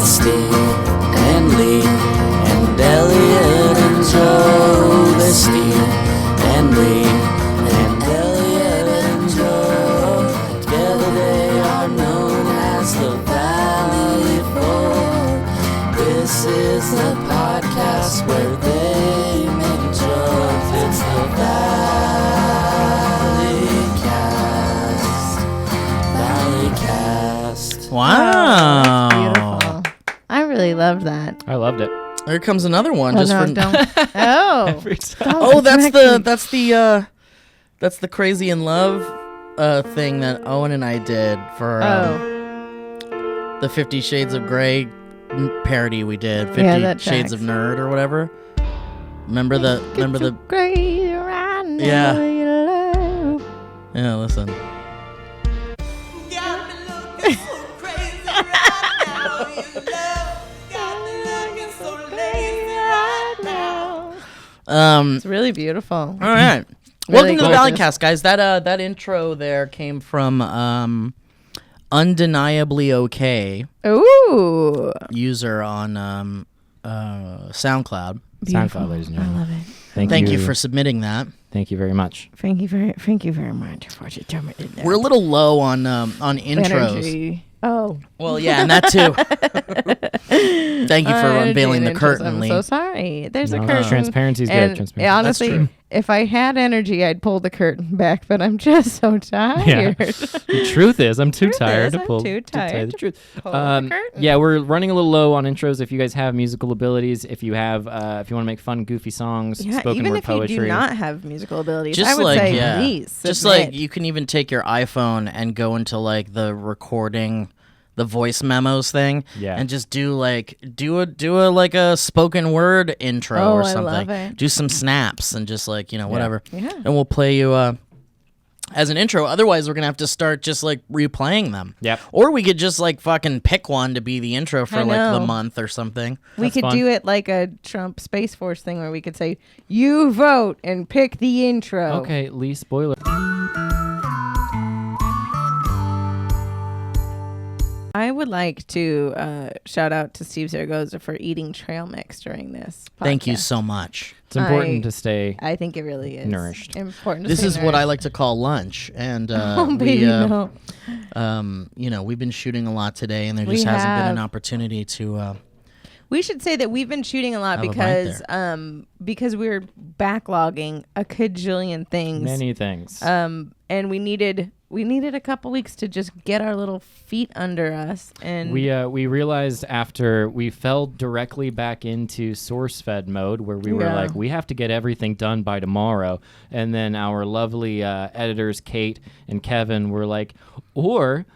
Steve and Lee and Elliot and Joe. They're Steve and Lee and Elliot and Joe. Together they are known as the Valleyfolk. This is the podcast where they make jokes. It's the Valleycast. Wow. That's beautiful. I really loved that. I loved it. Here comes another one. Don't. Oh. Every time. Oh, that's the Crazy in Love thing that Owen and I did for the 50 Shades of Grey parody we did. 50 Shades of Nerd or whatever. Remember the Crazy right now, Yeah. you love. Yeah, listen. Got me looking so crazy right now. You love got me looking so lazy right now. It's really beautiful. All right. Really Welcome to the gorgeous. Valleycast, guys. That intro there came from Undeniably Okay, Ooh. user on SoundCloud. Beautiful. SoundCloud, ladies and I gentlemen. love it. Thank you for submitting that. Thank you very much. Thank you very much for determining that. We're a little low on intros. Energy. Oh. Well, yeah, and that too. Thank you for unveiling the curtain, I'm Lee. so sorry. There's a No, curtain. transparency's good. And Transparency. honestly, That's true. if I had energy, I'd pull the curtain back, but I'm just so tired. The truth is, I'm too Truth tired is, to I'm pull too to tell you tired the to truth. pull the curtain. Yeah, we're running a little low on intros. If you guys have musical abilities, if you have, if you want to make fun, goofy songs, Yeah, spoken even word if poetry. you do not have musical abilities, Just I would like say yeah, please just submit. like you can even take your iPhone and go into like the recording, the voice memos thing, Yeah. and just do a spoken word intro Oh, or I something. love it. Do some snaps and just like whatever, Yeah. and we'll play you as an intro. Otherwise, we're gonna have to start just like replaying them. Yep. Or we could just like fucking pick one to be the intro for I like the know. month or something. We That's could fun. do it like a Trump Space Force thing where we could say, you vote and pick the intro. Okay, Lee, spoiler. I would like to shout out to Steve Zaragoza for eating trail mix during this podcast. Thank you so much. It's important I- to stay. I think it really is Nourished. important. To This stay is what I nourished. like to call lunch, and Oh, baby, no. we've been shooting a lot today, and there We just hasn't been an have. opportunity to. We should say that we've been shooting a lot Have a bite because we're backlogging a cajillion things. Many things. And we needed a couple weeks to just get our little feet under us, and We realized after we fell directly back into source fed mode where we were Yeah. like, we have to get everything done by tomorrow. And then our lovely editors, Kate and Kevin, were like, or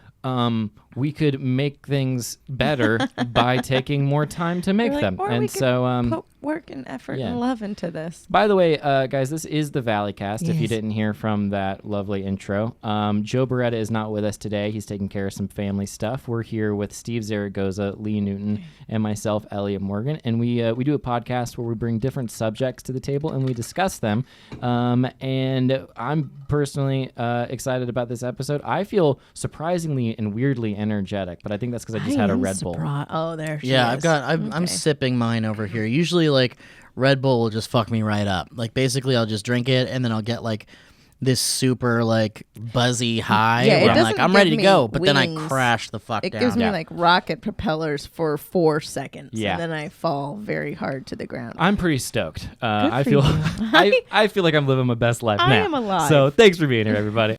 we could make things better by taking more time to make We're like, them. or we And could so, put work and effort yeah. and love into this. by the way, guys, this is the Valleycast. If you Yes. didn't hear from that lovely intro, Joe Beretta is not with us today. He's taking care of some family stuff. We're here with Steve Zaragoza, Lee Newton, and myself, Elliot Morgan, and we do a podcast where we bring different subjects to the table and we discuss them. And I'm personally excited about this episode. I feel surprisingly and weirdly energetic, but I think that's because I just had a am Red Bull. Oh, there she Yeah, is. I'm Okay. sipping mine over here. Usually, like Red Bull will just fuck me right up. Like basically, I'll just drink it, and then I'll get like this super like buzzy high. Yeah, it where I'm like, doesn't I'm give ready to me go, but then I wings. crash the fuck It down. gives me Yeah. like rocket propellers for 4 seconds, Yeah. and then I fall very hard to the ground. I'm pretty stoked. I for feel you. I feel like I'm living my best life I now. am alive. So thanks for being here, everybody.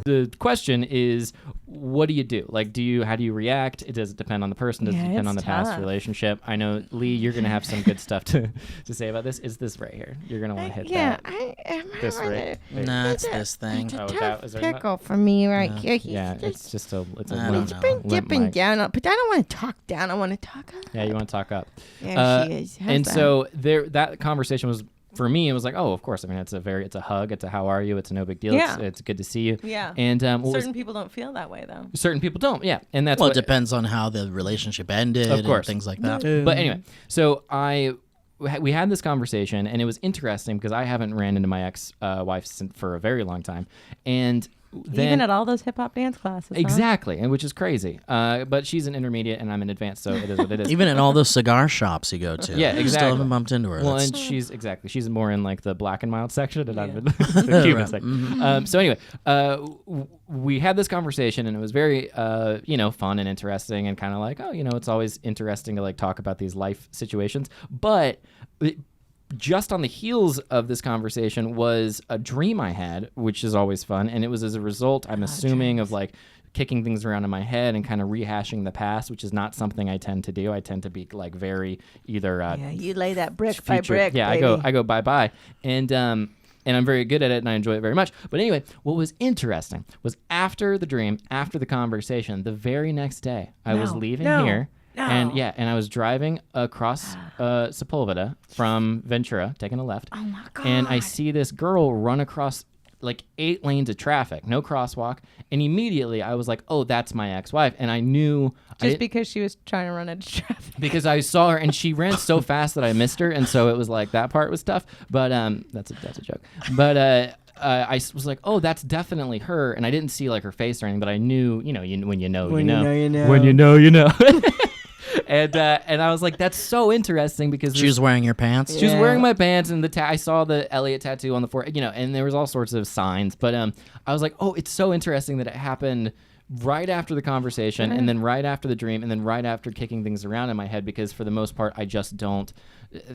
The question is, what do you do? Like, how do you react? Does it depend on the person? Does it Yeah, depend on the it's past tough. relationship? I know, Lee, you're going to have some good stuff to say about this. Is this right here? You're going to want to hit yeah, that. I am This right. right? Wait. Nah, it's this thing. It's a Oh, tough that was right. pickle for me right No. here. He's Yeah, just it's just a I don't limp, know. been limp dipping mic. down, but I don't want to talk down. I want to talk up. Yeah, you want to talk up. There she is. How's And that? so that conversation was, for me, it was like, oh, of course. I mean, it's a hug. It's a how are you? It's a no big deal. Yeah. It's good to see you. Yeah. And certain people don't feel that way though. certain people don't. Yeah, and that's Well, what it depends on how the relationship ended, Of course. and things like that. But anyway, so we had this conversation, and it was interesting because I haven't ran into my ex-wife for a very long time, and Even at all those hip hop dance classes. Exactly, and which is crazy. But she's an intermediate and I'm an advanced, so it is what it is. Even in all those cigar shops you go to. Yeah, exactly. Still haven't bumped into her. Well, and she's more in like the black and mild section, and I'm in the Cuban section. So anyway, we had this conversation, and it was very, fun and interesting, and kind of like, it's always interesting to like talk about these life situations, but. Just on the heels of this conversation was a dream I had, which is always fun. And it was as a result, I'm assuming, of like kicking things around in my head and kind of rehashing the past, which is not something I tend to do. I tend to be like very either... you lay that brick by brick, Yeah, baby. I go bye-bye. And I'm very good at it, and I enjoy it very much. But anyway, what was interesting was after the dream, after the conversation, the very next day, I was leaving here. No. And I was driving across Sepulveda from Ventura, taking a left. Oh my God. And I see this girl run across like 8 lanes of traffic, no crosswalk. And immediately I was like, oh, that's my ex-wife. And I knew... because she was trying to run into traffic. Because I saw her and she ran so fast that I missed her. And so it was like, that part was tough. But that's a joke. But... I was like, oh, that's definitely her. And I didn't see like her face or anything, but I knew, when you know, you know. When you know, you know. And I was like, that's so interesting because she was wearing your pants. She was wearing my pants, and I saw the Elliot tattoo on the forehead, and there was all sorts of signs. But I was like, oh, it's so interesting that it happened right after the conversation, and then right after the dream, and then right after kicking things around in my head, because for the most part, I just don't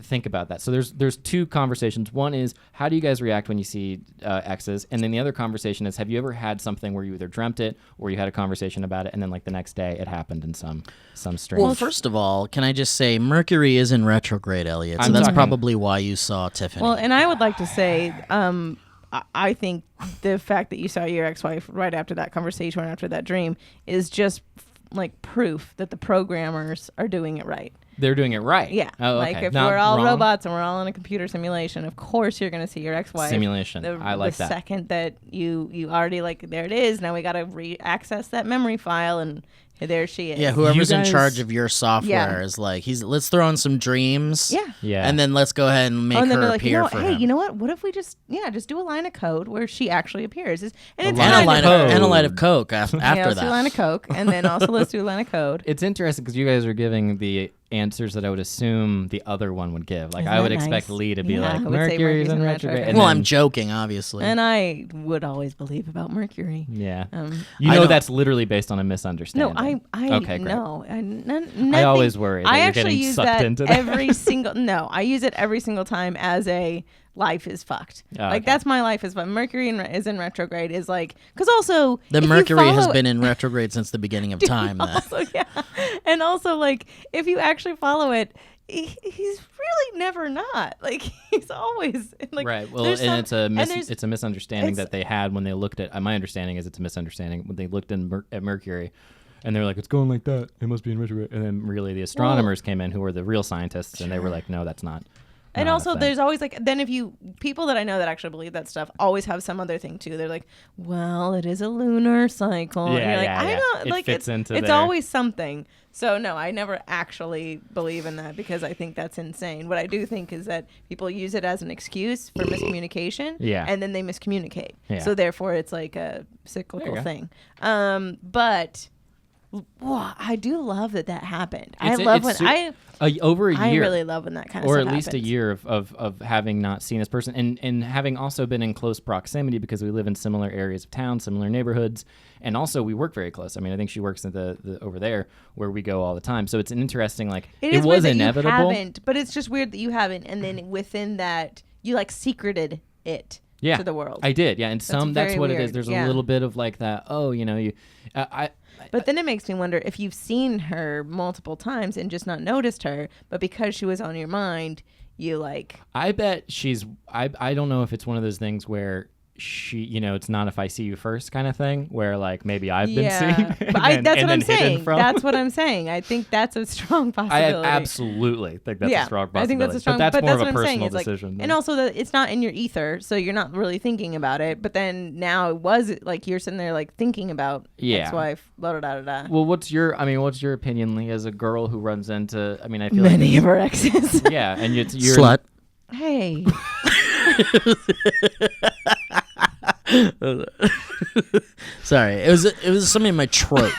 think about that. So there's 2 conversations. One is, how do you guys react when you see exes? And then the other conversation is, have you ever had something where you either dreamt it or you had a conversation about it, and then like the next day it happened in some strange... Well, first of all, can I just say Mercury is in retrograde, Elliot, so that's probably why you saw Tiffany. Well, and I would like to say, I think the fact that you saw your ex-wife right after that conversation or after that dream is just like proof that the programmers are doing it right. They're doing it right. Yeah. Oh, like okay. if Not we're all wrong. robots and we're all in a computer simulation, of course you're going to see your ex-wife. Simulation. I like that. The second that you already like, there it is. Now we got to re-access that memory file, and there she is. Yeah, whoever's in charge of your software is like, let's throw in some dreams. Yeah. And then let's go ahead and make her appear for him. You know what? What if we just do a line of code where she actually appears? And a line of Coke after that. Let's do a line of Coke, and then also let's do a line of code. It's interesting because you guys are giving the answers that I would assume the other one would give. Like, I would expect Lee to be like, Mercury's in retrograde. Well, I'm joking, obviously. And I would always believe about Mercury. Yeah. That's literally based on a misunderstanding. No, okay, great. No. I always worry that I you're actually getting use sucked that into that. I use it every single time as a life is fucked. That's my life is fucked. Mercury is in retrograde is like, because also the Mercury has been in retrograde since the beginning of time. And also like if you actually follow it, he's really never not. Like he's always like right. Well, and it's a misunderstanding that they had when they looked at. My understanding is it's a misunderstanding when they looked at Mercury. And they're like, it's going like that. It must be in retrograde. And then really the astronomers came in who were the real scientists, and they were like, no, that's not. And also there's always like, then people that I know that actually believe that stuff always have some other thing too. They're like, well, it is a lunar cycle. Yeah, and you're like, I don't it like fits into it's their... always something. So no, I never actually believe in that because I think that's insane. What I do think is that people use it as an excuse for miscommunication. Yeah. And then they miscommunicate. Yeah. So therefore it's like a cyclical thing. But I do love that happened. Over a year. I really love when that kind of stuff happens. Or at least a year of having not seen this person and having also been in close proximity because we live in similar areas of town, similar neighborhoods, and also we work very close. I mean, I think she works at the over there where we go all the time. So it's an interesting, like, it was inevitable. You haven't, but it's just weird that you haven't, and then within that, you like secreted it to the world. I did, yeah. And that's what weird. It is. There's a little bit of like that, But then it makes me wonder if you've seen her multiple times and just not noticed her, but because she was on your mind, you like... I bet she's... I don't know if it's one of those things where she, it's not if I see you first kind of thing, where like maybe I've been seen. But that's what I'm saying. That's what I'm saying. I think that's a strong possibility. I absolutely think that's a strong possibility. I think that's a strong... But that's more of a what personal decision. And also that it's not in your ether, so you're not really thinking about it. But then now it was like you're sitting there like thinking about ex-wife, blah, blah, blah, blah. Well, what's your opinion, Lee, as a girl who runs into, I feel many of her exes. Yeah, and you're... Slut. Hey. Sorry, it was something in my throat.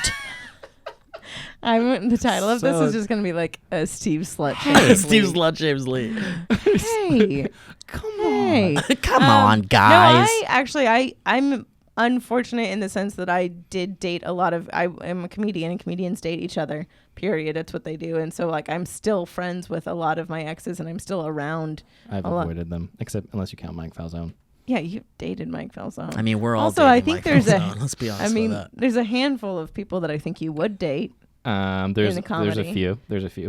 The title of this is just gonna be like a Steve Slut. Steve Slut James Lee. Hey, Come on, guys. No, I'm unfortunate in the sense that I did date a lot of. I am a comedian, and comedians date each other. Period. That's what they do, and so like I'm still friends with a lot of my exes, and I'm still around. I've avoided them, except unless you count Mike Falzone. Yeah, you've dated Mike Falzone. I mean, we're all also. dating I think Mike there's Falzone. Let's be honest. there's a handful of people that I think you would date. There's a few,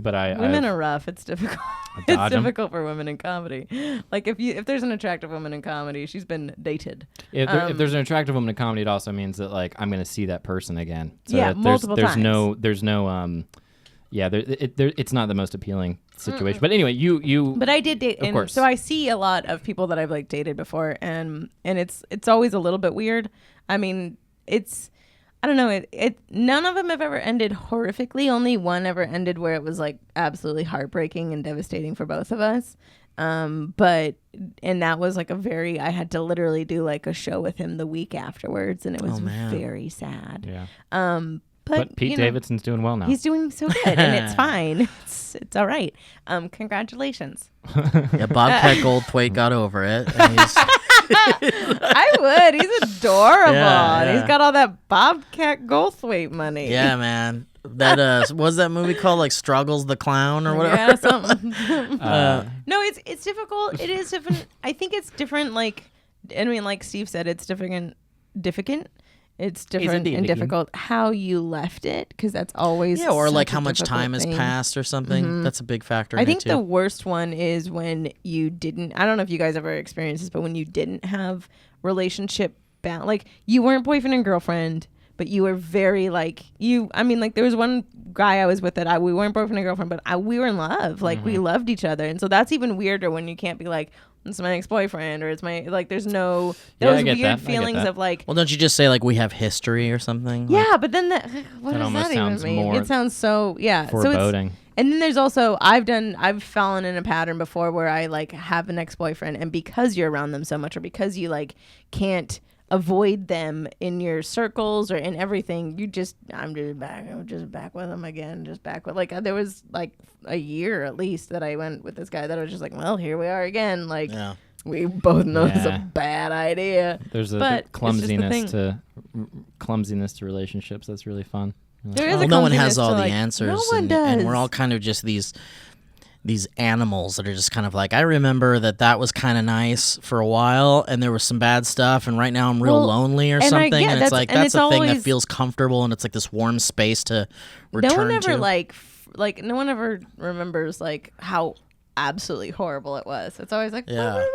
but women are rough. It's difficult. It's difficult for women in comedy. Like if there's an attractive woman in comedy, she's been dated. If there's an attractive woman in comedy, it also means that like I'm going to see that person again. So multiple times. It's not the most appealing situation. But anyway, you. But I did date, of course. So I see a lot of people that I've like dated before, and it's always a little bit weird. I mean, I don't know. None of them have ever ended horrifically. Only one ever ended where it was like absolutely heartbreaking and devastating for both of us. And that was like I had to literally do like a show with him the week afterwards, and it was very sad. Yeah. But Pete Davidson's doing well now. He's doing so good, and it's fine. It's all right. Congratulations. Yeah, Bobcat Goldthwait got over it. And I would. He's adorable. Yeah. He's got all that Bobcat Goldthwait money. Yeah, man. That was that movie called like Struggles the Clown or whatever? Yeah, something. No, it's difficult. It is different. I think it's different. Like, I mean, like Steve said, it's different. It's different and difficult how you left it, because that's always or like how much time has passed or something. Mm-hmm. That's a big factor. I think the worst one is when you didn't. I don't know if you guys ever experienced this, but when you didn't have relationship bound, like you weren't boyfriend and girlfriend, but you were very like you. I mean, like there was one guy I was with that we weren't boyfriend and girlfriend, but we were in love. Like we loved each other, and so that's even weirder when you can't be like, it's my ex-boyfriend, or it's my, like, there's no, those weird feelings of like. Well, don't you just say like we have history or something? Yeah, like, but then what does that even mean? It sounds so, foreboding. And then there's also, I've fallen in a pattern before where I like have an ex-boyfriend, and because you're around them so much, or because you like can't avoid them in your circles or in everything, I'm just back with them again, like there was like a year at least that I went with this guy that I was just like, well, here we are again, like we both know it's a bad idea. There's a clumsiness to relationships that's really fun. There is no one has all the answers. No one does. And we're all kind of just these animals that are just kind of like, I remember that was kind of nice for a while, and there was some bad stuff, and right now I'm real lonely or something. And it's like, that's a thing that feels comfortable, and it's like this warm space to return to. No one ever no one ever remembers like how absolutely horrible it was. It's always like, I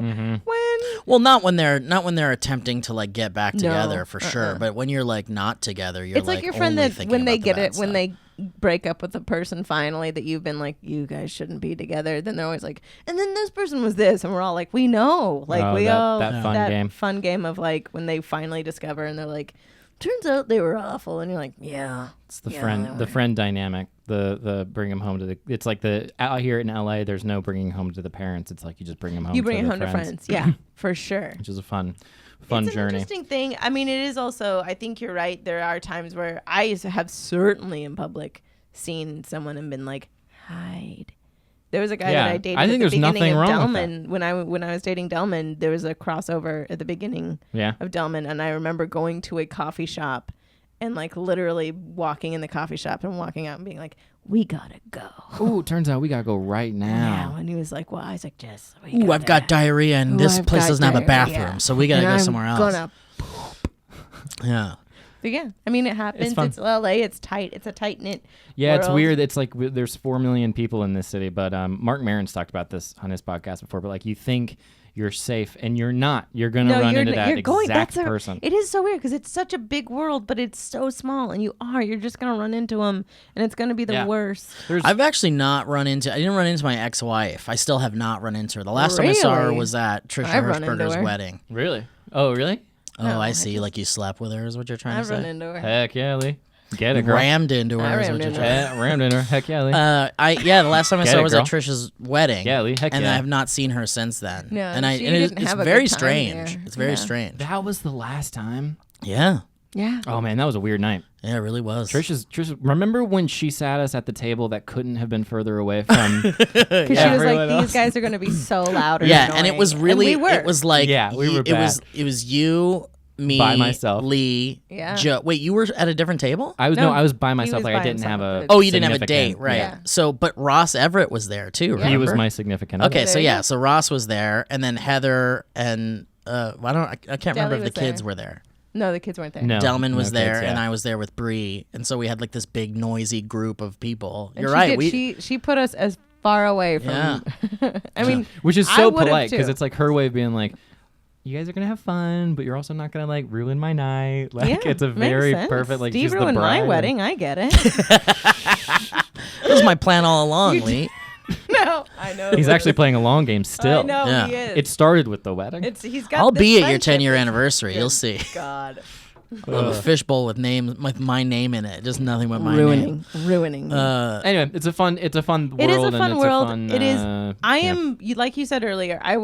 remember when. Well, not when they're attempting to like get back together for sure, but when you're like not together, you're it's like your friend that when they get it, when they break up with the person finally that you've been like, you guys shouldn't be together, then they're always like, and then this person was this, and we're all like, we know, like that fun game of like when they finally discover and they're like, turns out they were awful, and you're like, it's the friend dynamic, the bring them home to it's like out here in LA there's no bringing home to the parents, it's like you just bring them home, to friends. For sure, which is a fun it's journey. It's an interesting thing. I mean, it is also, I think you're right, there are times where I have certainly in public seen someone and been like, hide. There was a guy that I dated at the beginning of Delman. When I was dating Delman, there was a crossover at the beginning of Delman, and I remember going to a coffee shop and like literally walking in the coffee shop and walking out and being like, we gotta go. Ooh, turns out we gotta go right now. And he was like, well, I was like, Jess, I've got diarrhea, and this place doesn't have a bathroom, so we gotta go somewhere else. Gonna yeah. But yeah, I mean, it happens. It's LA. It's tight. It's a tight knit. Yeah, world. It's weird. It's like there's 4 million people in this city, but Mark Maron's talked about this on his podcast before. But like, you think you're safe, and you're not. You're gonna run into that exact person. It is so weird because it's such a big world, but it's so small, and you're just gonna run into them, and it's gonna be the worst. I've actually I didn't run into my ex-wife. I still have not run into her. The last time I saw her was at Trisha Hirschberger's wedding. Really? Oh, really? Oh, I see. Like you slept with her is what you're trying to say? I've run into her. Heck yeah, Lee. Get it, girl. Rammed into her. Rammed into her. Yeah, rammed into her. Heck yeah, Lee. The last time I Get saw it, her was girl. at Trisha's wedding. Yeah, Lee. Heck and yeah. I have not seen her since then. No, and didn't it's have a very good time strange. there. It's very strange. That was the last time. Yeah. Yeah. Oh man, that was a weird night. Yeah, it really was. Trisha, remember when she sat us at the table that couldn't have been further away from? Because she was everyone like, else? these guys are going to be so loud. Or Yeah, annoying. and it was really, And we were. it was like, Yeah, we were it was you, me, By myself. Lee, Yeah. Joe. Wait, you were at a different table? I was No, I was by he myself. was Like I by didn't himself, have a. but Oh, you didn't have a significant- date, right? Yeah. So, but Ross Everett was there too. Yeah. He was remember? my significant other. Okay, so There you yeah, go. so Ross was there, and then Heather and I can't remember if the was kids there. were there. No, the kids weren't there. No. Delman was no there, kids, yeah. and I was there with Bree, and so we had like this big noisy group of people. And You're she right. did. She put us as far away from. Yeah. I mean, Which is I so would've polite because too. it's like her way of being like, you guys are gonna have fun, but you're also not gonna like ruin my night. Like yeah, it's a makes very sense. perfect. Like Steve she's the ruined bride. my wedding. I get it. That was my plan all along, Lee. No, I know. He's actually playing a long game still. I know Yeah. he is. It started with the wedding. He's got. I'll this be at your friendship 10-year with- anniversary. You'll see. God, We'll have a fishbowl with my name in it. Just nothing but my name. ruining. Anyway, it's a fun world. It is a fun and it's world. A fun, it is. I yeah. am, like you said earlier. I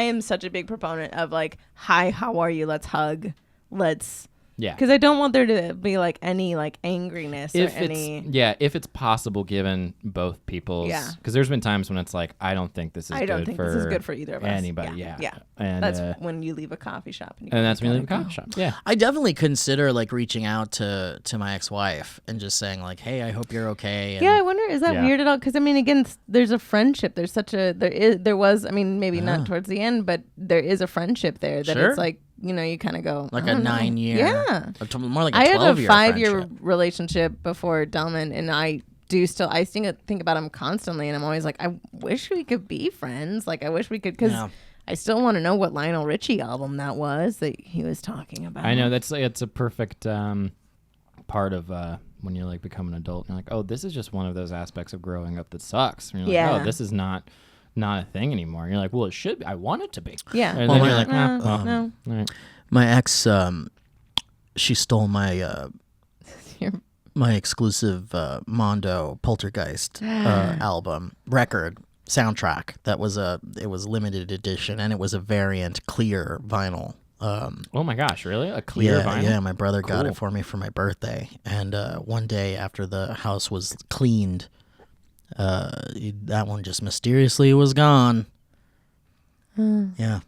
am such a big proponent of like, hi, how are you? Let's hug. Let's. Yeah. Because I don't want there to be like any like angriness If or any. if it's possible given both people's. Yeah. Because there's been times when it's like, I don't think this is I good don't think for this is good for either of us. anybody. Yeah. Yeah. And That's when you leave a coffee shop. And that's when you leave a coffee shop. Yeah. I definitely consider like reaching out to my ex-wife and just saying like, "Hey, I hope you're okay." And Yeah, I wonder, is that Yeah. weird at all? Because I mean, again, there's a friendship. There's such a there was. I mean, maybe not towards the end, but there is a friendship there that Sure. it's like, you know, you kind of go like I a don't know. 9-year, Yeah, more like a I had a 12-year 5-year friendship. relationship before Delman, and I think about him constantly, and I'm always like, I wish we could be friends. Like, I wish we could, because Yeah. I still want to know what Lionel Richie album that was that he was talking about. I know it's a perfect part of when you like become an adult. And you're like, oh, this is just one of those aspects of growing up that sucks. And you're like, Yeah. oh, this is not a thing anymore. And you're like, well, it should be. I want it to be. Yeah. And Well, then you're my- like, nah, no. all right. My ex, she stole my You're- my exclusive Mondo Poltergeist album record soundtrack. That was it was limited edition, and it was a variant clear vinyl. Oh my gosh, really? A clear yeah, vinyl? Yeah, my brother got Cool. it for me for my birthday, and one day after the house was cleaned, that one just mysteriously was gone. Yeah.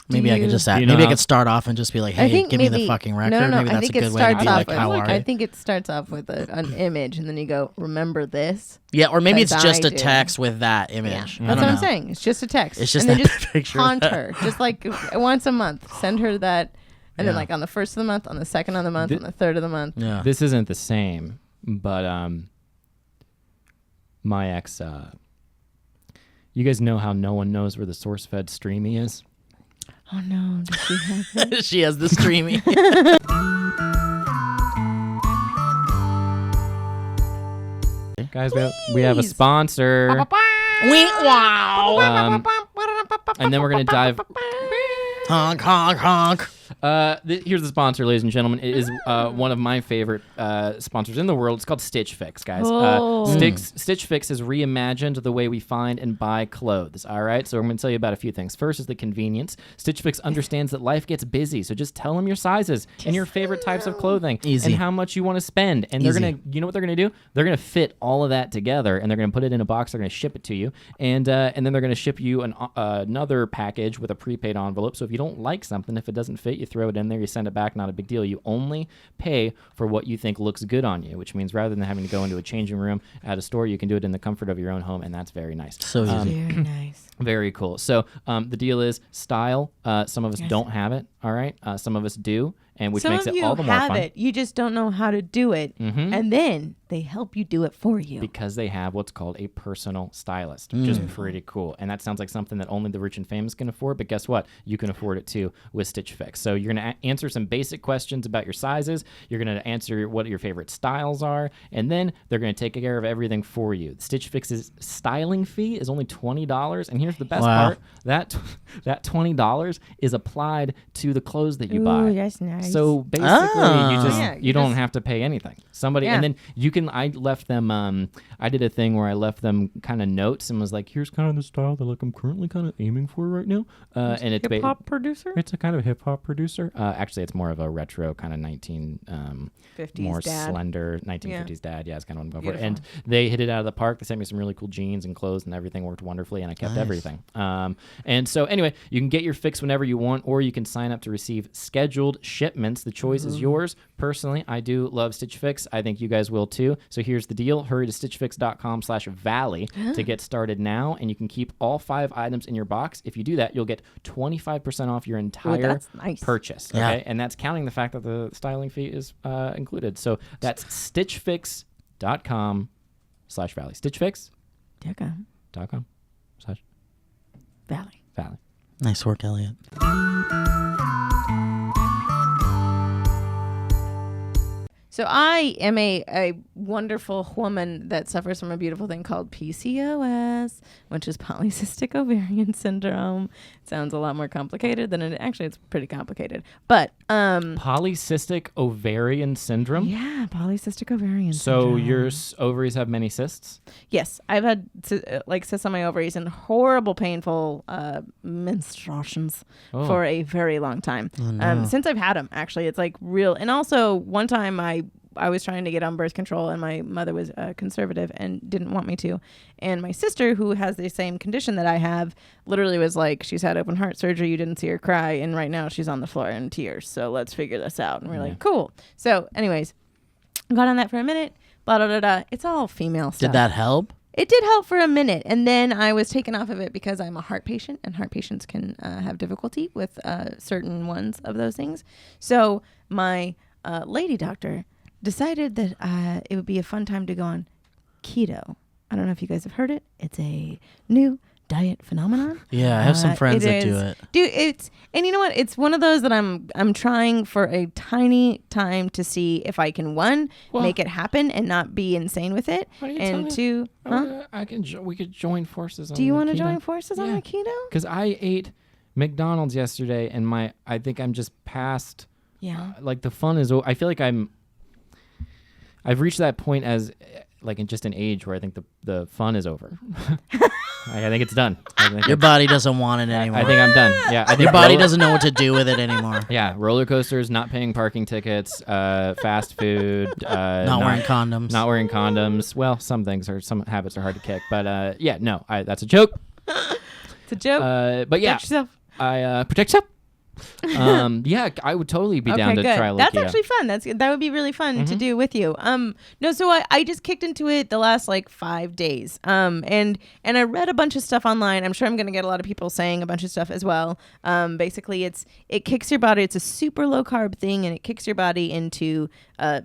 Maybe I could just you know maybe I how- could start off and just be like, "Hey, give me the fucking record." No, maybe I that's a think it good way to starts be off like, with, "How are I you?" think it starts off with an image, and then you go, "Remember this?" Yeah, or maybe it's As just I a do. text with that image. Yeah, I that's don't what I'm know. saying. It's just a text. It's just and then that just picture. haunt her, just like once a month. Send her that, and then Yeah. like on the first of the month, on the second of the month, on the third of the month. Yeah. This isn't the same, but my ex, you guys know how no one knows where the SourceFed streamy is? Oh no! Does she have it? She has the streaming. Guys, we have a Please. sponsor. Wow. And then we're going to dive. Honk, honk, honk. Here's the sponsor, ladies and gentlemen. It is one of my favorite sponsors in the world. It's called Stitch Fix, guys. Oh. Stitch Fix has reimagined the way we find and buy clothes. All right, so I'm going to tell you about a few things. First is the convenience. Stitch Fix understands that life gets busy, so just tell them your sizes and your favorite types of clothing Easy. and how much you want to spend. And they're Easy. going to, you know what they're going to do? They're going to fit all of that together, and they're going to put it in a box. They're going to ship it to you, and then they're going to ship you another package with a prepaid envelope. So if you don't like something, if it doesn't fit, you throw it in there, you send it back, not a big deal. You only pay for what you think looks good on you, which means rather than having to go into a changing room at a store, you can do it in the comfort of your own home, and that's very nice. So easy. Very nice. Very cool. So the deal is style. Some of us don't have it, all right? Some of us do, and which Some makes of it you all the more have fun. it. You just don't know how to do it, and then they help you do it for you. Because they have what's called a personal stylist, which is pretty cool. And that sounds like something that only the rich and famous can afford, but guess what? You can afford it too with Stitch Fix. So you're going to answer some basic questions about your sizes. You're going to answer what your favorite styles are, and then they're going to take care of everything for you. Stitch Fix's styling fee is only $20, and here's the best Wow. part. That $20 is applied to the clothes that you Ooh, buy. that's nice. price. So basically, you don't have to pay anything. Somebody, and then you can. I left them. I did a thing where I left them kind of notes and was like, "Here's kind of the style that I'm currently kind of aiming for right now." And it's hip hop producer. It's a kind of hip hop producer. Actually, it's more of a retro kind of 50s more dad. Slender 1950s dad. Yeah, it's kind of what I'm going for. And they hit it out of the park. They sent me some really cool jeans and clothes, and everything worked wonderfully. And I kept everything. And so anyway, you can get your fix whenever you want, or you can sign up to receive scheduled shipments. The choice is yours. Personally, I do love Stitch Fix. I think you guys will too. So here's the deal. Hurry to stitchfix.com/valley to get started now, and you can keep all 5 items in your box. If you do that, you'll get 25% off your entire purchase. Okay, and that's counting the fact that the styling fee is included. So that's stitchfix.com/valley. Stitchfix.com/valley. Nice work, Elliot. So I am a wonderful woman that suffers from a beautiful thing called PCOS, which is polycystic ovarian syndrome. It sounds a lot more complicated than it actually. It's pretty complicated, but polycystic ovarian syndrome. Yeah, polycystic ovarian syndrome. So your ovaries have many cysts? Yes, I've had cysts on my ovaries and horrible, painful menstruations for a very long time. Oh, no. Since I've had them, actually, it's like real. And also, one time I was trying to get on birth control, and my mother was conservative and didn't want me to. And my sister, who has the same condition that I have, literally was like, she's had open heart surgery. You didn't see her cry. And right now she's on the floor in tears. So let's figure this out. And we're like, cool. So anyways, got on that for a minute. Blah, blah, blah, blah. It's all female stuff. Did that help? It did help for a minute. And then I was taken off of it because I'm a heart patient, and heart patients can have difficulty with certain ones of those things. So my lady doctor decided that it would be a fun time to go on keto. I don't know if you guys have heard it. It's a new diet phenomenon. Yeah, I have some friends that do it. And you know what? It's one of those that I'm trying for a tiny time to see if I can make it happen and not be insane with it, and two, we could join forces. Do you want to join forces on the keto? Because I ate McDonald's yesterday, and I think I'm just past. Yeah, like the fun is. I feel like I've reached that point as like in just an age where I think the fun is over. I think it's done. Your body doesn't want it anymore. I think I'm done. Yeah, I think your body doesn't know what to do with it anymore. Yeah, roller coasters, not paying parking tickets, fast food, not wearing condoms. Well, some habits are hard to kick, but that's a joke. It's a joke. But yeah, protect yourself. Protect yourself. I would totally be down to try keto. That's actually fun. That would be really fun to do with you. So I just kicked into it the last 5 days. And I read a bunch of stuff online. I'm sure I'm going to get a lot of people saying a bunch of stuff as well. Basically it kicks your body. It's a super low carb thing, and it kicks your body into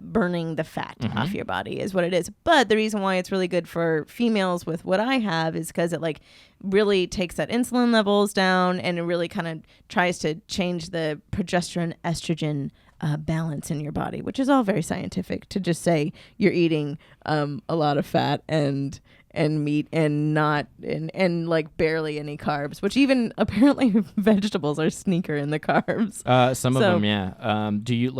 burning the fat off your body is what it is. But the reason why it's really good for females with what I have is because it really takes that insulin levels down, and it really kind of tries to change the progesterone estrogen balance in your body, which is all very scientific to just say you're eating a lot of fat and meat and not and barely any carbs, which even apparently vegetables are sneaker in the carbs. Some of them, yeah. Do you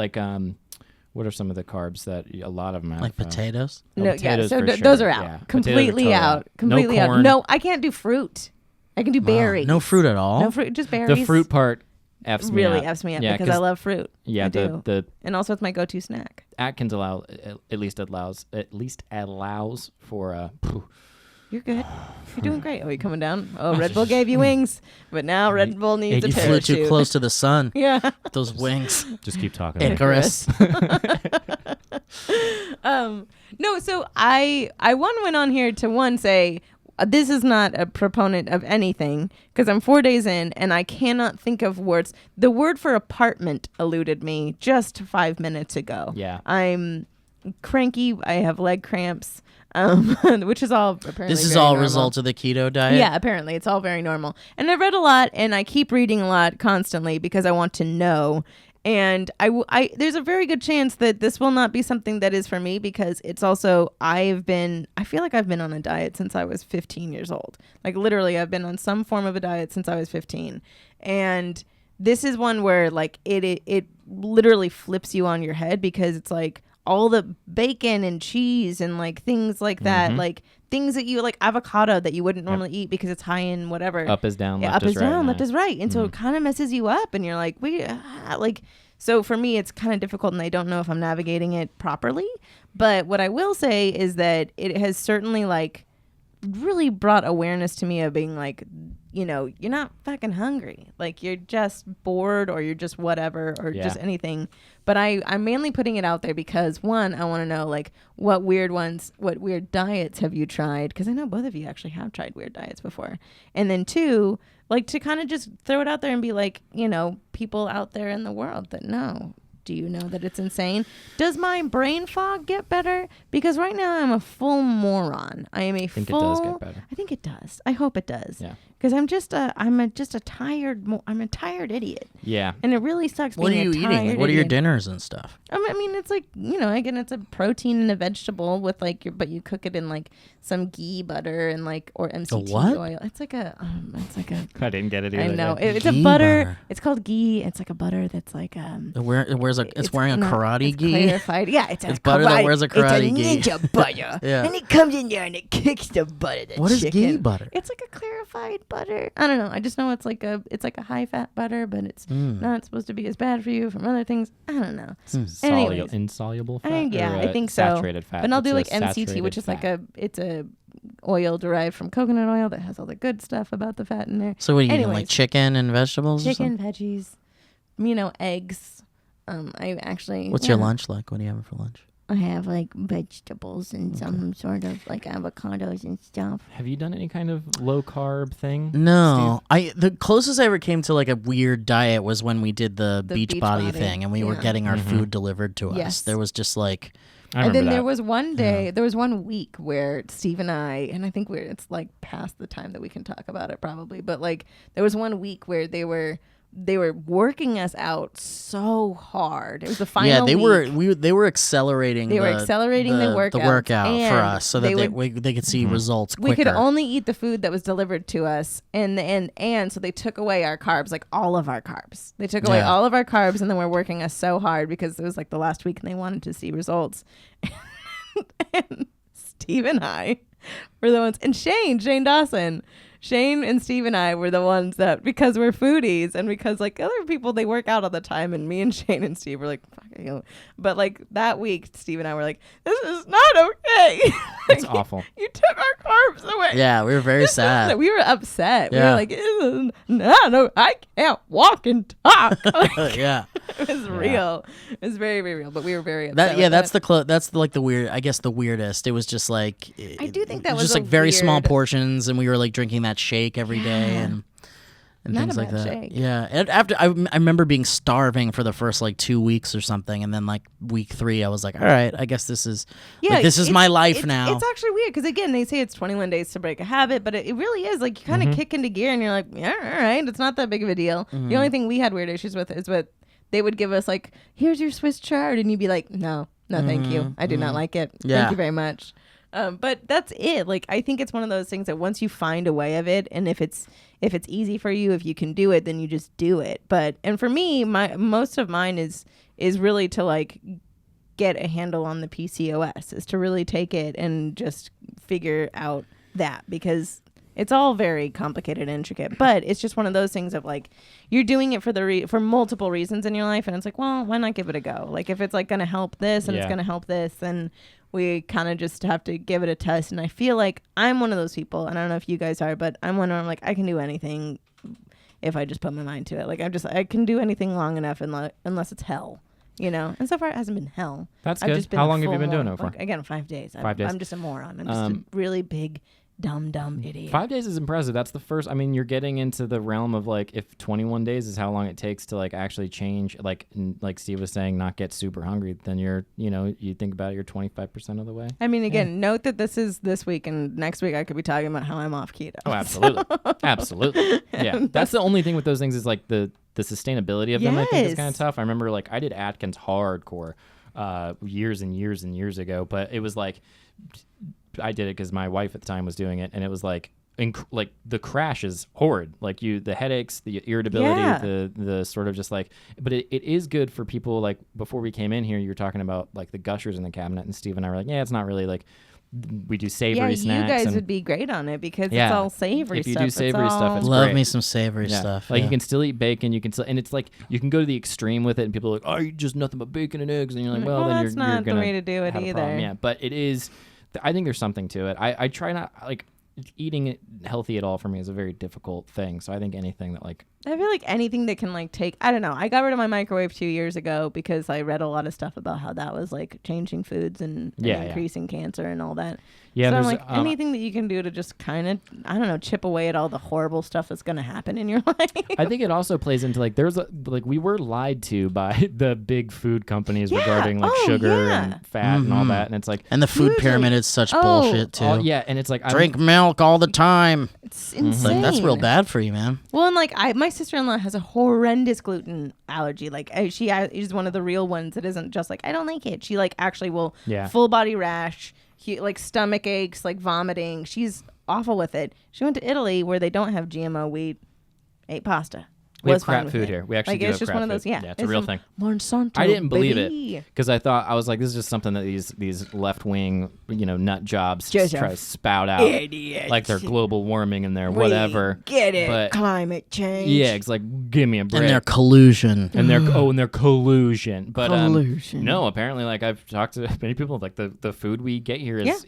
what are some of the carbs that a lot of them have? Like potatoes? No, potatoes so for sure. Those are out. Yeah. Completely out. Completely no out. corn. No, I can't do fruit. I can do berries. No fruit at all? No fruit, just berries. The fruit part F's me really up. F's me up because I love fruit. Yeah, I do. And also it's my go-to snack. Atkins allows for You're good. You're doing great. Oh, you coming down? Oh, Red Bull gave you wings, but now Red Bull needs a parachute. You flew too close to the sun. Yeah. With those wings. Just keep talking. Icarus. No, so I went on here to say this is not a proponent of anything because I'm 4 days in and I cannot think of words. The word for apartment eluded me just 5 minutes ago. Yeah. I'm cranky. I have leg cramps. Which is all apparently this is very all normal. result of the keto diet. Yeah, apparently it's all very normal. And I read a lot, and I keep reading a lot constantly because I want to know. And I there's a very good chance that this will not be something that is for me because it's also I feel like I've been on a diet since I was 15 years old. Like literally, I've been on some form of a diet since I was 15, and this is one where it literally flips you on your head, because it's like all the bacon and cheese and like things like that, like things that you like, avocado that you wouldn't normally eat because it's high in whatever. Up is down, left up is is right. down, left is right. And so it kind of messes you up, and you're like, so for me, it's kind of difficult, and I don't know if I'm navigating it properly. But what I will say is that it has certainly like really brought awareness to me of being like, you know, you're not fucking hungry. Like, you're just bored, or you're just whatever, or just anything. But I'm mainly putting it out there because, one, I want to know, like, what weird diets have you tried? Because I know both of you actually have tried weird diets before. And then two, like, to kind of just throw it out there and be like, you know, people out there in the world that know. Do you know that it's insane? Does my brain fog get better? Because right now I'm a full moron. I am a full... it does get better. I think it does. I hope it does. Yeah. Because I'm just a tired idiot. Yeah. And it really sucks What are being you a tired eating? Like, what are your idiot. dinners and stuff? I mean, it's like, you know, again, it's a protein and a vegetable with like but you cook it in like some ghee butter and like, or MCT oil. It's like a I didn't get it either. I know. Yeah. It's a butter. It's called ghee. It's like a butter that's like It's wearing a karate gi. Clarified. Yeah, it's butter that wears a karate gi. It's a ninja butter. Yeah. And it comes in there and it kicks the butter. What is ghee butter? It's like a clarified butter. I don't know. I just know it's like a high fat butter, but it's not supposed to be as bad for you from other things. I don't know. Anyways. Insoluble fat. I think so. Saturated fat. But I'll do It's like a MCT, saturated which is fat. like it's a oil derived from coconut oil that has all the good stuff about the fat in there. So what are you eating? Anyways, Like chicken and vegetables? chicken, veggies, you know, eggs. I actually. What's your lunch like? What do you have for lunch? I have like vegetables and some sort of like avocados and stuff. Have you done any kind of low carb thing? No, the closest I ever came to like a weird diet was when we did the Beachbody thing, and we were getting our food delivered to us. Yes. There was just like, And then there was one day, there was 1 week where Steve and I think it's like past the time that we can talk about it probably, but like there was 1 week where they were working us out so hard. It was the final week. They were accelerating. They were accelerating the workout for us so that they could see results quicker. We could only eat the food that was delivered to us, and so they took away our carbs, like all of our carbs. They took away all of our carbs, and then were working us so hard because it was like the last week, and they wanted to see results. And Steve and I were the ones, and Shane Dawson. Shane and Steve and I were the ones that, because we're foodies and because like other people, they work out all the time, and me and Shane and Steve were like, fuck you. But like that week, Steve and I were like, this is not okay. It's awful. You took our carbs away. Yeah, we were very sad. We were upset. Yeah. We were like, no, I can't walk and talk. Yeah. It was real. It was very, very real. But we were very upset. That's the weird. I guess the weirdest. It was just like I do think that was just like very small portions, and we were like drinking that shake every day and Not things a like bad that. shake. Yeah. And after I remember being starving for the first like 2 weeks or something, and then like week 3, I was like, all right, I guess this is my life now. It's actually weird because again, they say it's 21 days to break a habit, but it really is like you kind of kick into gear, and you're like, yeah, all right, it's not that big of a deal. The only thing we had weird issues with is what they would give us, like, here's your Swiss chard, and you'd be like, no, thank you, I do not like it. Yeah. Thank you very much. But that's it. Like, I think it's one of those things that once you find a way of it, and if it's easy for you, if you can do it, then you just do it. And for me, most of mine is really to like get a handle on the PCOS, is to really take it and just figure out that, because it's all very complicated and intricate, but it's just one of those things of like, you're doing it for multiple reasons in your life. And it's like, well, why not give it a go? Like if it's like going to help this and it's going to help this, then we kind of just have to give it a test. And I feel like I'm one of those people, and I don't know if you guys are, but I'm one where I'm like, I can do anything if I just put my mind to it. Like I can do anything long enough unless it's hell. You know, and so far it hasn't been hell. That's I've good. just been How a long have you full been doing moron. it for? Like, again, 5 days. 5 days. I'm just a moron. I'm just a really big dumb idiot. 5 days is impressive. That's the first. I mean, you're getting into the realm of like, if 21 days is how long it takes to like actually change, like Steve was saying, not get super hungry, then you think about it, you're 25% of the way. I mean, again, note that this is this week, and next week I could be talking about how I'm off keto. Oh, absolutely. Absolutely. Yeah. That's the only thing with those things is like the sustainability of them, I think, is kind of tough. I remember like I did Atkins hardcore years and years and years ago, but it was like, I did it because my wife at the time was doing it, and it was like like the crash is horrid. Like the headaches, the irritability, the sort of just like, but it is good for people. Like before we came in here, you were talking about like the gushers in the cabinet, and Steve and I were like, yeah, it's not really like, we do savory snacks. You guys would be great on it because it's all savory stuff. If you do savory stuff, it's love great. me some savory stuff. Like you can still eat bacon, you can still, and it's like you can go to the extreme with it, and people are like, oh, you just nothing but bacon and eggs, and you're like, well then that's you're not gonna the way to do it have a either. problem. Yeah, but it is. I think there's something to it. I try not like eating it healthy at all for me is a very difficult thing. So I think anything that like, I feel like anything that can like take, I don't know. I got rid of my microwave 2 years ago because I read a lot of stuff about how that was like changing foods and increasing cancer and all that. Yeah, so I'm like, anything that you can do to just kind of, I don't know, chip away at all the horrible stuff that's going to happen in your life. I think it also plays into like, like we were lied to by the big food companies regarding like sugar and fat and all that. And it's like, and the food pyramid is such bullshit too. And it's like, drink milk all the time. It's insane. Like, that's real bad for you, man. Well, and like my sister-in-law has a horrendous gluten allergy. Like she's one of the real ones that isn't just like, I don't like it. She like actually will full body rash, like stomach aches, like vomiting. She's awful with it. She went to Italy where they don't have GMO wheat, ate pasta. We have crap food here. We actually do have it's just crap one of those. food. Yeah, it's a real thing. Monsanto. I didn't believe baby. it because I was like, this is just something that these left wing nut jobs just try to spout out, idiots. like they're global warming and they're whatever. Get it? But Climate change. yeah, it's like give me a break. And their collusion. And their collusion. But collusion. No, apparently, like I've talked to many people, like the food we get here has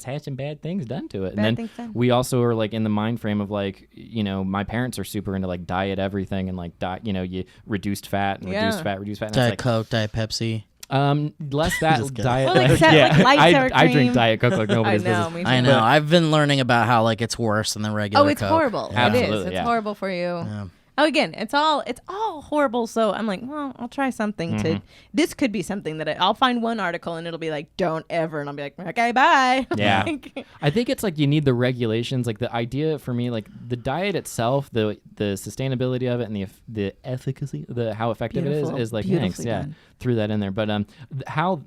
had some bad things done to it. And then we also are like in the mind frame of like, my parents are super into like diet everything and like you reduced fat and reduced fat. And Diet like, Coke, Diet Pepsi. Less that diet. Well, like light sour I drink cream. Diet Coke like nobody's business. I know. I've been learning about how like it's worse than the regular Coke. It's horrible. Yeah. It is. It's horrible for you. Yeah. Oh, again, it's all horrible. So I'm like, well, I'll try something to. This could be something that I'll find one article and it'll be like, don't ever, and I'll be like, okay, bye. Yeah, I think it's like you need the regulations. Like the idea for me, like the diet itself, the sustainability of it, and the efficacy, how effective it is like thanks. Yeah, threw that in there. But how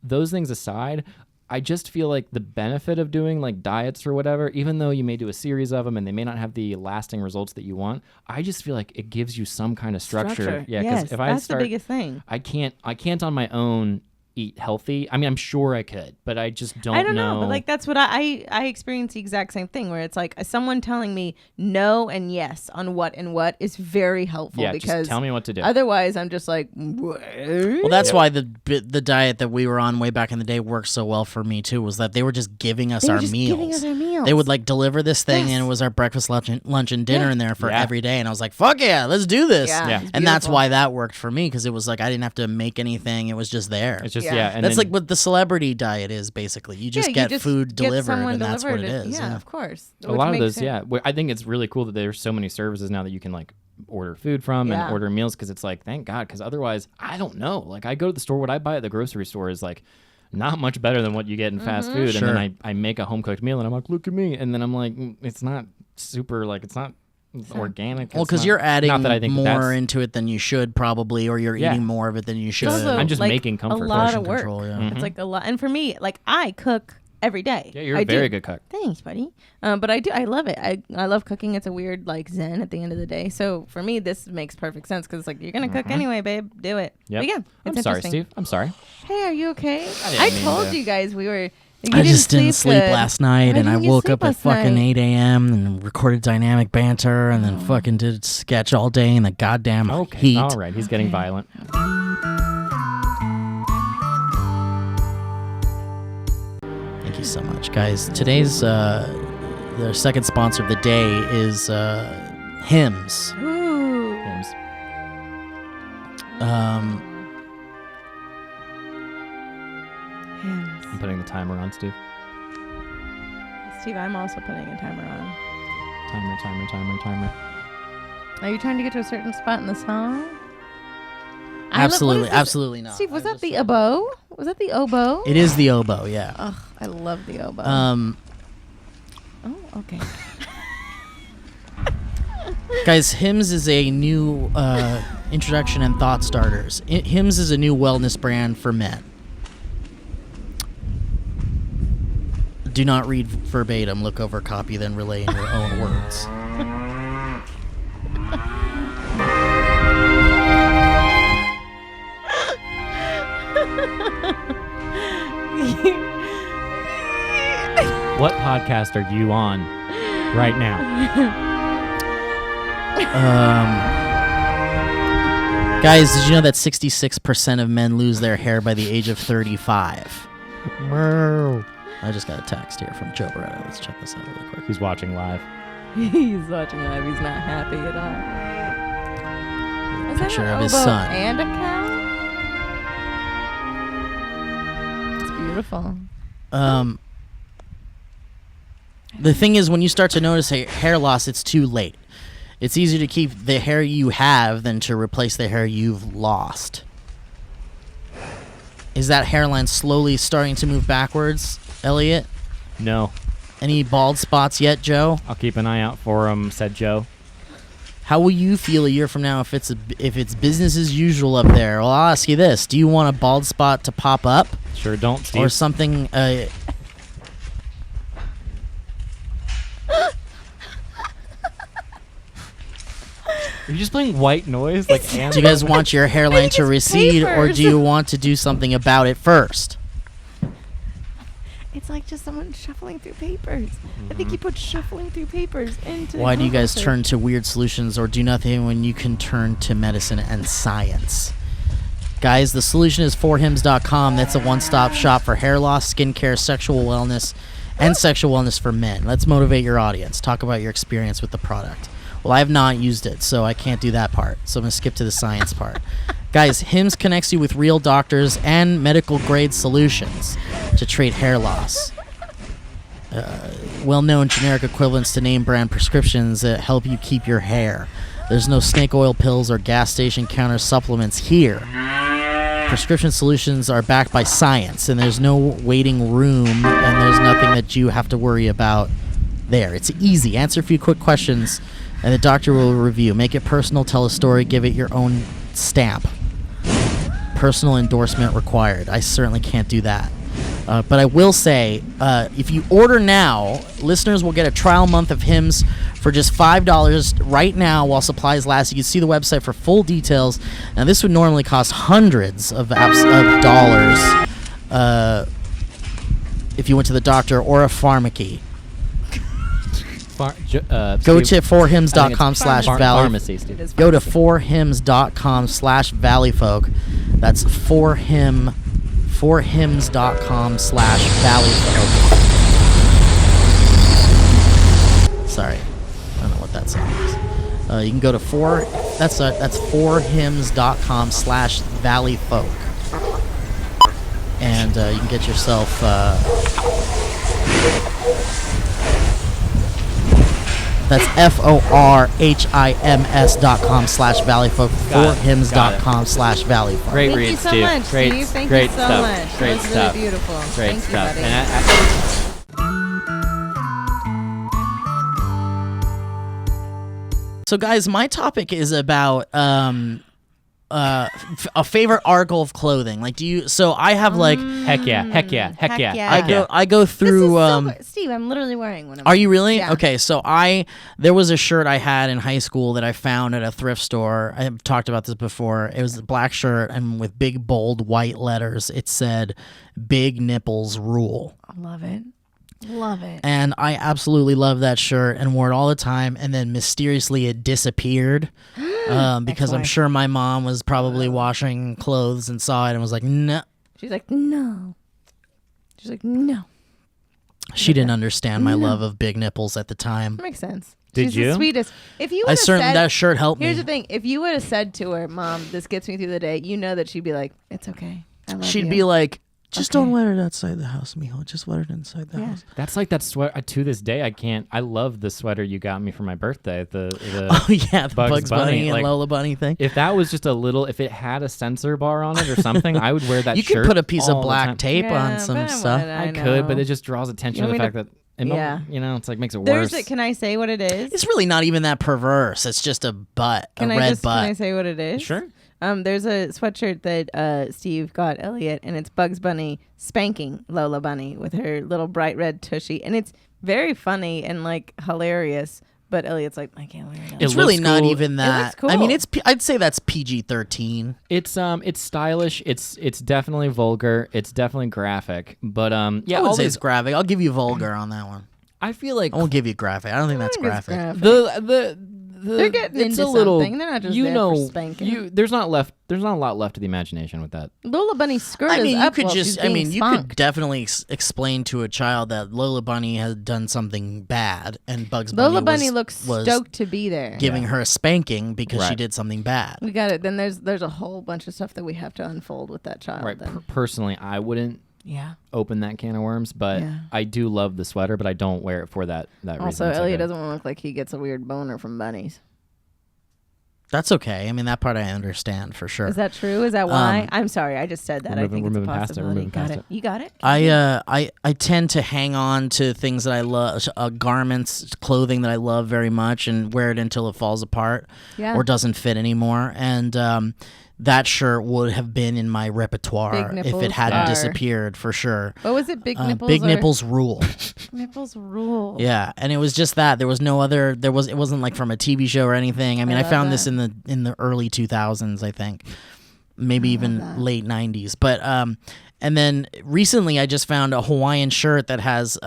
those things aside, I just feel like the benefit of doing like diets or whatever, even though you may do a series of them and they may not have the lasting results that you want, I just feel like it gives you some kind of structure. Yeah, because if that's the biggest thing. I can't on my own eat healthy. I mean, I'm sure I could, but I just don't know. I don't know, but like that's what I experience the exact same thing where it's like someone telling me no and yes on what and what is very helpful because just tell me what to do. Otherwise, I'm just like, what? Well, that's why the diet that we were on way back in the day worked so well for me too. Was that they were just giving us our meals. They would like deliver this thing, and it was our breakfast, lunch, and dinner in there for every day. And I was like, fuck yeah, let's do this. Yeah. And that's why that worked for me because it was like I didn't have to make anything. It was just there. It's just and that's like what the celebrity diet is basically. You just get food delivered, and that's what it is. Yeah, of course. A lot of those, I think it's really cool that there's so many services now that you can like order food from and order meals because it's like, thank God, because otherwise, I don't know. Like I go to the store, what I buy at the grocery store is like not much better than what you get in fast food. Sure. And then I make a home cooked meal and I'm like, look at me. And then I'm like, it's not super, like it's not organic. Well, because you're adding more into it than you should probably, or you're eating more of it than you should. Also, I'm just making comfort. A lot of work. Control, It's like a lot. And for me, like I cook every day. Yeah, you're a very good cook. Thanks, buddy. But I love it. I love cooking. It's a weird like zen at the end of the day. So for me, this makes perfect sense because it's like you're gonna cook anyway, babe. Do it. Yep. But yeah, I'm sorry, Steve. I'm sorry. Hey, are you okay? I told you guys we were. I just didn't sleep last night, and I woke up at fucking 8 a.m. and recorded dynamic banter, and then fucking did sketch all day in the goddamn heat. All right, he's getting violent. Thank you so much, guys. Today's the second sponsor of the day is Hymns. Ooh. Hymns. I'm putting the timer on, Steve. Steve, I'm also putting a timer on. Timer. Are you trying to get to a certain spot in the song? Absolutely not. Steve, was that the oboe? Was that the oboe? It is the oboe, yeah. Ugh, I love the oboe. Oh, okay. Guys, Hymns is a new introduction and thought starters. Hymns is a new wellness brand for men. Do not read verbatim. Look over copy, then relay in your own words. What podcast are you on right now? Guys, did you know that 66% of men lose their hair by the age of 35? I just got a text here from Joe Beretta. Let's check this out really quick. He's watching live. He's watching live. He's not happy at all. Is Picture that an of his oboe son. and a cow? It's beautiful. The thing is, when you start to notice hair loss, it's too late. It's easier to keep the hair you have than to replace the hair you've lost. Is that hairline slowly starting to move backwards, Elliot? No. Any bald spots yet, Joe? I'll keep an eye out for him, said Joe. How will you feel a year from now if it's business as usual up there? Well, I'll ask you this. Do you want a bald spot to pop up? Sure don't, Steve. Or something... Are you just playing white noise? Like, do you guys want your hairline to recede, or do you want to do something about it first? It's like just someone shuffling through papers. I think he put shuffling through papers into... Why do you guys turn to weird solutions or do nothing when you can turn to medicine and science? Guys, the solution is forhims.com. That's a one-stop shop for hair loss, skincare, sexual wellness, and sexual wellness for men. Let's motivate your audience. Talk about your experience with the product. Well, I have not used it, so I can't do that part. So I'm going to skip to the science part. Guys, Hims connects you with real doctors and medical-grade solutions to treat hair loss. Well-known generic equivalents to name-brand prescriptions that help you keep your hair. There's no snake oil pills or gas station counter supplements here. Prescription solutions are backed by science, and there's no waiting room, and there's nothing that you have to worry about there. It's easy. Answer a few quick questions, and the doctor will review. Make it personal, tell a story, give it your own stamp. Personal endorsement required. I certainly can't do that. But I will say, if you order now, listeners will get a trial month of Hims for just $5 right now while supplies last. You can see the website for full details. Now, this would normally cost hundreds of dollars if you went to the doctor or a pharmacy. Go to forhims.com/valley. Go to forhims.com/valleyfolk. That's forhims.com/valleyfolk. Sorry, I don't know what that song is. You can go to that's forhims.com/valleyfolk, and you can get yourself. That's forhims.com/valleyfolk. Forhims.com/valleyfolk. Great read, Steve. Thank you so much, Great, Steve. Thank great you so stuff. much. Great That's stuff. really beautiful. Great Thank stuff. You, buddy. So, guys, my topic is about a favorite article of clothing. Like, do you? So I have like heck yeah. I go through. Steve, I'm literally wearing one of them. Are you really? Yeah. Okay, so there was a shirt I had in high school that I found at a thrift store. I have talked about this before. It was a black shirt, and with big bold white letters, it said "Big Nipples Rule." I love it. Love it. And I absolutely love that shirt and wore it all the time. And then mysteriously it disappeared because I'm sure my mom was probably washing clothes and saw it and was like, no. She's like, no. She didn't understand my love of big nipples at the time. That makes sense. Did She's you? The sweetest. If you I certainly that shirt helped Here's me. the thing. If you would have said to her, Mom, this gets me through the day, you know that she'd be like, it's okay. I love She'd you. be like, just don't wear it outside the house, mijo. Just wear it inside the house. That's like that sweater. To this day, I can't. I love the sweater you got me for my birthday. The oh yeah, the Bugs Bunny and like, Lola Bunny thing. If that was just a little, if it had a sensor bar on it or something, I would wear that you shirt. You could put a piece all of the black time. tape on some stuff. I could, but it just draws attention to the fact that. It's like makes it worse. Can I say what it is? It's really not even that perverse. It's just a butt, red butt. Can I say what it is? Sure. There's a sweatshirt that Steve got Elliot, and it's Bugs Bunny spanking Lola Bunny with her little bright red tushy, and it's very funny and like hilarious. But Elliot's like, I can't wear it. It's really not even that. It looks cool. I mean, I'd say that's PG-13. It's stylish. It's definitely vulgar. It's definitely graphic. But yeah, I would say it's graphic. I'll give you vulgar on that one. I feel like I won't give you graphic. I don't think that's graphic. They're getting it's into a little, something. They're not just there for spanking. There's not a lot left to the imagination with that. Lola Bunny's skirt I mean, is you up could while just. she's I being mean, you spunked. could definitely explain to a child that Lola Bunny had done something bad, and Bugs Bunny Lola Bunny looks was stoked to be there. giving her a spanking because she Right. did something bad. We got it. Then there's a whole bunch of stuff that we have to unfold with that child. Right. Then. Personally, I wouldn't Yeah. open that can of worms, but Yeah. I do love the sweater, but I don't wear it for that reason. Also, It's Elliot okay. doesn't want to look like he gets a weird boner from bunnies. That's okay. I mean, that part I understand for sure. Is that true? Is that why? I'm sorry, I just said that. We're I think moving it's a past it. We're possibility. moving Got past it. it. You got it. I tend to hang on to things that I love, garments, clothing that I love very much, and wear it until it falls apart Yeah. or doesn't fit anymore. And that shirt would have been in my repertoire Big if nipples it hadn't are- disappeared for sure. What was it? Big nipples. Big or- nipples rule. Nipples rule. Yeah, and it was just that. There was no other. It wasn't like from a TV show or anything. I mean, I love found that. this in the early 2000s, I think, maybe even late 90s. But and then recently I just found a Hawaiian shirt that has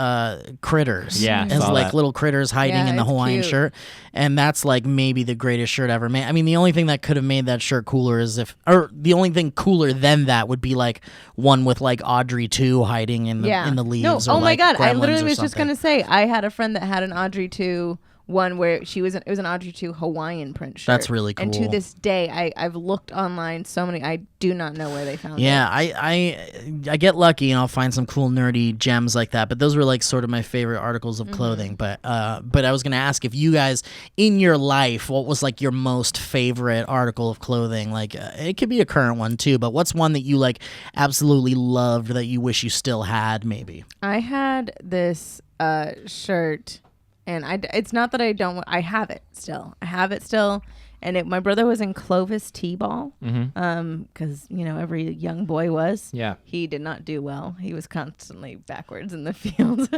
critters. Yeah, I it has saw like that. little critters hiding Yeah, in the it's Hawaiian cute. shirt, and that's like maybe the greatest shirt ever made. I mean, the only thing that could have made that shirt cooler is the only thing cooler than that would be like one with like Audrey 2 hiding in the leaves. No, or oh my like God. I Gremlins literally or was just something. going to say, I had a friend that had an Audrey 2 one where it was an Audrey 2 Hawaiian print shirt. That's really And to cool. this day, I've looked online so many, I do not know where they found it. Yeah, I get lucky and I'll find some cool nerdy gems like that. But those were like sort of my favorite articles of clothing. But I was gonna ask if you guys in your life, what was like your most favorite article of clothing? Like it could be a current one too, but what's one that you like absolutely loved that you wish you still had? Maybe. I had this shirt, and it's not that I don't. I have it still. And my brother was in Clovis T-ball, because every young boy was. Yeah. He did not do well. He was constantly backwards in the field,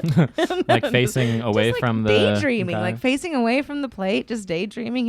Like facing away just, from the daydreaming, okay. like facing away from the plate, just daydreaming.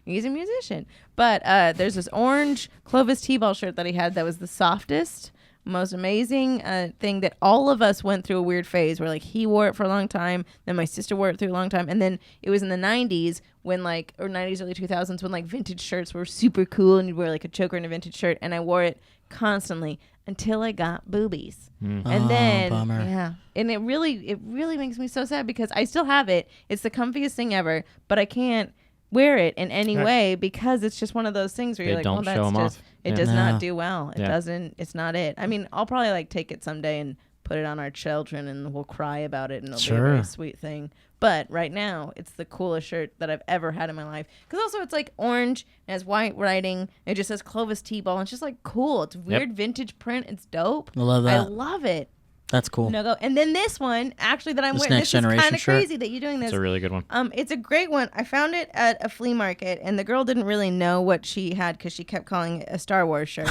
He's a musician. But there's this orange Clovis T-ball shirt that he had that was the softest, most amazing thing that all of us went through a weird phase where like he wore it for a long time, then my sister wore it through a long time, and then it was in the 90s when or 90s early 2000s when like vintage shirts were super cool and you'd wear like a choker and a vintage shirt, and I wore it constantly until I got boobies. And then bummer. yeah, and it really makes me so sad because I still have it. It's the comfiest thing ever, but I can't wear it in any way because it's just one of those things where They you're like, don't well, that's show 'em just off. it Yeah. does No. not do well. It Yeah. doesn't. It's not it. I mean, I'll probably like take it someday and put it on our children and we'll cry about it and it'll be a Sure. very sweet thing. But right now, it's the coolest shirt that I've ever had in my life. Because also it's like orange and has white writing. It just says Clovis T-ball. It's just like cool. It's weird vintage print. It's dope. I love that. I love it. That's cool. No go. And then this one, actually, that I'm This wearing. Next This is Generation kind of shirt? crazy that you're doing this. It's a really good one. It's a great one. I found it at a flea market, and the girl didn't really know what she had because she kept calling it a Star Wars shirt.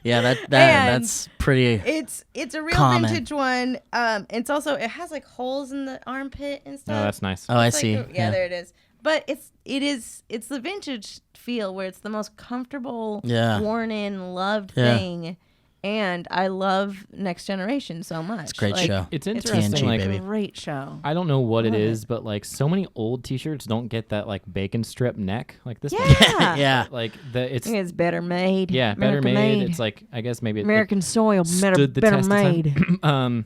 Yeah, And that's pretty. It's a real Common. vintage one. It's also it has like holes in the armpit and stuff. Oh, that's nice. Oh, I It's like see. yeah, there it is. But it's the vintage feel where it's the most comfortable, Yeah. worn in, loved Yeah. thing. And I love Next Generation so much. It's a great Like, show. It's It's interesting. TNG, Like baby. a great show. I don't know what it Love is, but like so many old T-shirts don't get that like bacon strip neck like this one. Yeah. Yeah. Like I think it's better made. yeah, better American made. It's like I guess maybe American soil, stood the better test of time. made.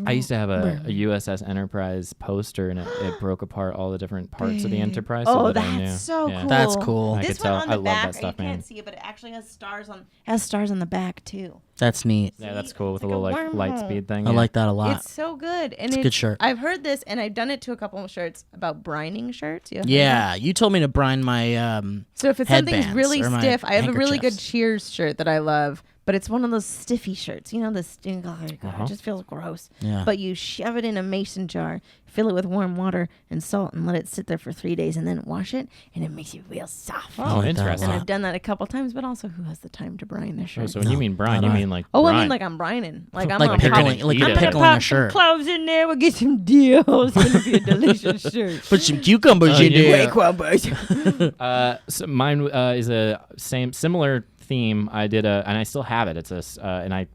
I used to have a USS Enterprise poster, and it broke apart all the different parts of the Enterprise. Oh, so that I knew. that's so Yeah. cool. That's cool. I This could one tell. on the I love back, that stuff, you man. can't see it, but it actually has stars on the back too. That's neat. Yeah, that's cool with It's a like little a like light wormhole. speed thing. I yeah. like that a lot. It's so good, and It's a good shirt. I've heard this, and I've done it to a couple of shirts about brining shirts. You ever heard Yeah, you told me to brine my that? So if it's something's headbands really or my stiff, I have a really good handkerchiefs. Cheers shirt that I love. but it's one of those stiffy shirts. You know, it just feels gross. Yeah. But you shove it in a mason jar, fill it with warm water and salt, and let it sit there for 3 days, and then wash it, and it makes you real soft. Oh, interesting. And I've done that a couple times, but also, who has the time to brine their shirt? So when you mean brine, you mean like I brine. mean like I'm brining. Like I'm like pickling, I'm gonna pickling a shirt. Some cloves in there. We'll get some deals. It's gonna be a delicious shirt. Put some cucumbers in there. So mine is a similar theme. I did and I still have it. It's and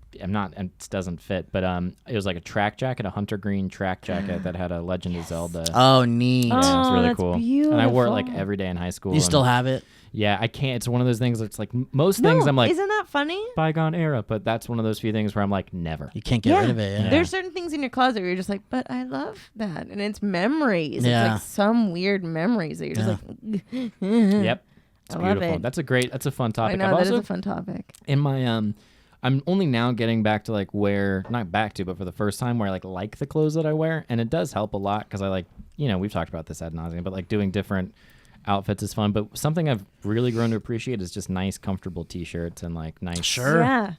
it doesn't fit, but it was like a track jacket, a hunter green track jacket that had a Legend of Zelda. Oh, neat. Yeah, it was really that's cool. Beautiful. And I wore it like every day in high school. You still have it? Yeah, I can't. It's one of those things that's like most things I'm like, isn't that funny? Bygone era, but that's one of those few things where I'm like, never. You can't get rid of it. Yeah. There's certain things in your closet where you're just like, but I love that. And it's memories. Yeah. It's like some weird memories that you're just like, Yep. It's I beautiful. love it. That's a fun topic. I know, that is a fun topic. In my I'm only now getting back to like not back to, but for the first time where I like the clothes that I wear, and it does help a lot because I like, we've talked about this ad nauseum, but like doing different outfits is fun. But something I've really grown to appreciate is just nice, comfortable T-shirts and like nice,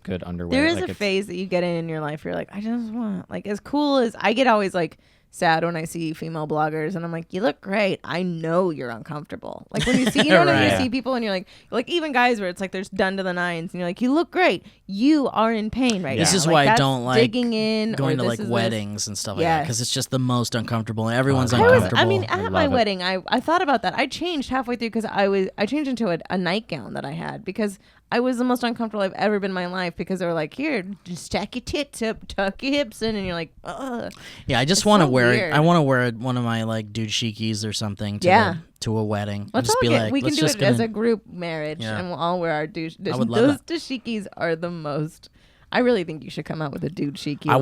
good underwear. There is a phase that you get in your life where you're like, I just want, like, as cool as I get always like sad when I see female bloggers and I'm like, you look great. I know you're uncomfortable. Like when you see, when you see people and you're like even guys where it's like there's done to the nines and you're like, you look great. You are in pain right now. This is like, why I don't like digging in going to like weddings and stuff like that because it's just the most uncomfortable and everyone's uncomfortable. At my wedding, I thought about that. I changed halfway through because I changed into a nightgown that I had because I was the most uncomfortable I've ever been in my life because they were like, here, just stack your tits up, tuck your hips in, and you're like, ugh. Yeah, I just want to wear it. I want to wear one of my like dude shikis or something to a wedding. Let's all get, we can do it as a group marriage and we'll all wear our douche. Those dashikis are the most. I really think you should come out with a dude shiki. I'm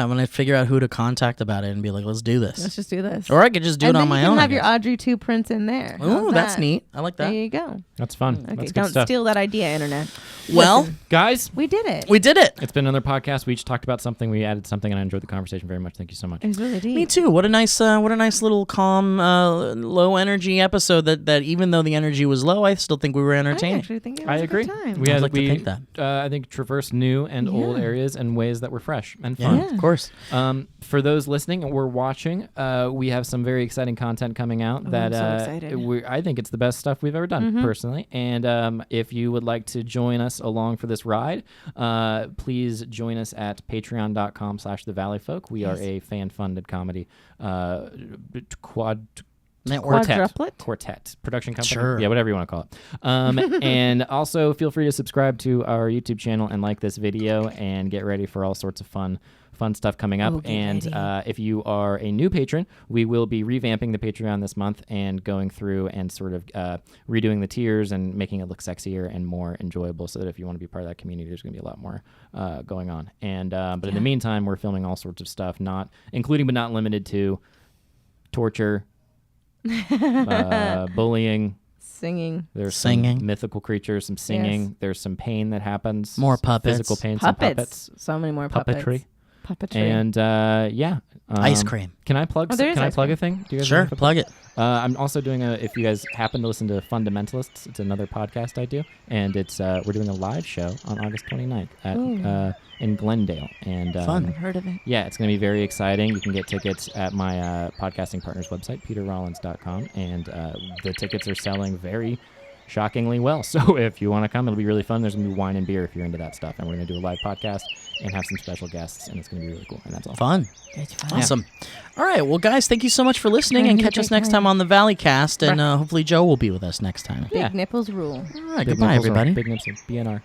gonna figure out who to contact about it and be like, let's do this. Let's just do this. Or I could just do it on my own. And have your Audrey 2 prints in there. Oh, that's neat. I like that. There you go. That's fun. Okay, that's don't steal that idea, internet. Well, guys, we did it. It's been another podcast. We each talked about something. We added something, and I enjoyed the conversation very much. Thank you so much. It was really deep. Me too. What a nice little calm, low energy episode. That even though the energy was low, I still think we were entertaining. I actually think it was a agree. Good time. We had, to think that. I think traversed new and old areas in ways that were fresh and fun. Yeah, of course. For those listening or watching, we have some very exciting content coming out I'm so excited. I think it's the best stuff we've ever done personally. And if you would like to join us along for this ride, please join us at patreon.com/thevalleyfolk. We are a fan-funded comedy quartet production company. Sure. Yeah, whatever you want to call it. And also feel free to subscribe to our YouTube channel and like this video and get ready for all sorts of fun stuff coming up. If you are a new patron, we will be revamping the Patreon this month and going through and sort of redoing the tiers and making it look sexier and more enjoyable so that if you want to be part of that community, there's going to be a lot more going on. And but in the meantime, we're filming all sorts of stuff, not including but not limited to torture, bullying, singing. There's some mythical creatures, some singing. Yes. There's some pain that happens. More puppets. Physical pain. Puppets. Some puppets. So many more puppetry. Puppetry. And ice cream. Can I plug? Can I plug a thing? Do you guys sure, plug it. I'm also doing if you guys happen to listen to Fundamentalists, it's another podcast I do, and it's we're doing a live show on August 29th at in Glendale. And fun. I've heard of it. Yeah, it's going to be very exciting. You can get tickets at my podcasting partner's website, peterrollins.com, and the tickets are selling very shockingly well. So if you want to come, it'll be really fun. There's going to be wine and beer if you're into that stuff, and we're going to do a live podcast and have some special guests, and it's going to be really cool. And that's all. Fun. It's fun. Awesome. All right. Well, guys, thank you so much for listening, and catch us next time on the Valleycast, and hopefully Joe will be with us next time. Big nipples rule. All right. Goodbye, everybody. Big nipples. BNR.